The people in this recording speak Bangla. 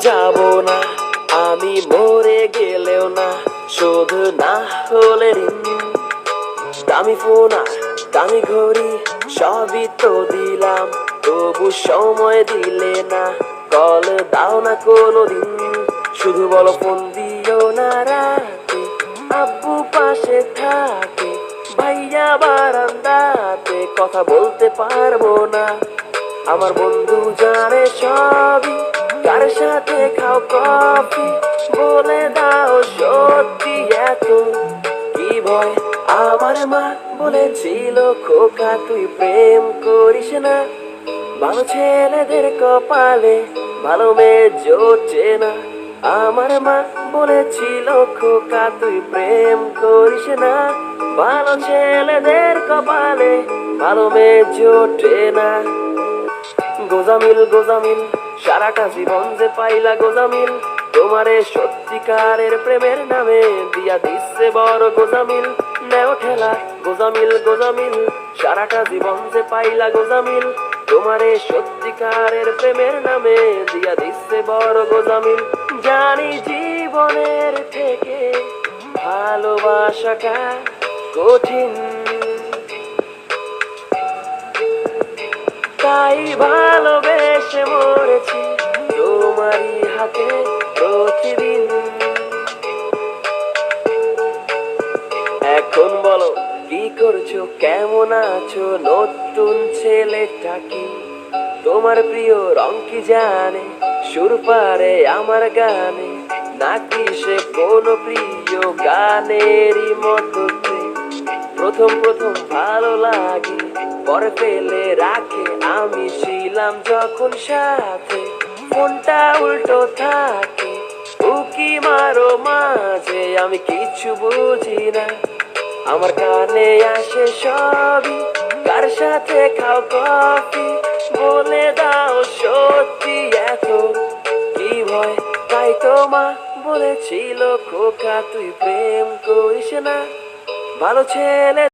যাব না, আমি মরে গেলেও না, শুধু না হলে ঋণ। দামি ফোন আর দামি ঘড়ি সবই তো দিলাম, তবু সময় দিলে না, কল দাও না কোনোদিন। শুধু বলো ফোন দিও না রাতে, আব্বু পাশে থাকে, ভাইয়া বারান্দাতে, কথা বলতে পারবো না। আমার বন্ধু জানে সবই, কার সাথে খাও কফি, বলে দাও সত্যি এত কি ভয়। আমার মা বলেছিল খোকা তুই প্রেম করিস না, ভালো ছেলেদের কপালে ভালো মেয়ে জোটে না। আমার মা বলেছিল খোকা তুই প্রেম করিস না, ভালো ছেলেদের কপালে ভালো মেয়ে জোটে না। গোজামিল গোজামিল সারাটা জীবন যে পাইলা গোজামিল, তোমারে সত্যিকারের প্রেমের নামে দিয়া দিচ্ছে বড় গোজামিল। নেও ঠেলা গোজামিল গোজামিল, সারাটা জীবন যে পাইলা গোজামিল, তোমারে সত্যিকারের প্রেমের নামে দিয়া দিচ্ছে বড় গোজামিল। জানি জীবনের থেকে ভালোবাসাটা কঠিন, তাই ভালোবেসে মরেছি তোমারই হাতে প্রতিদিন। এখন বলো কি করছো, কেমন আছো, নতুন ছেলেটা কি তোমার প্রিয় রং কি জানে, সুর পারে আমার গানে, নাকি সে কোনো প্রিয় গানেরই মতোতে। প্রথম প্রথম ভালো লাগে, পরে ফেলে রাখে, আমি ছিলাম যখন সাথে, ফোনটা উল্টো থাকে, উকি মারো মাঝে, আমি কিছু বুঝি না। আমার কানে আসে সবই, কার সাথে খাও কফি, বলে দাও সত্যি এত কি ভয়। তাই তো মা বলেছিল খোকা তুই প্রেম করিস না, ভালো ছেলে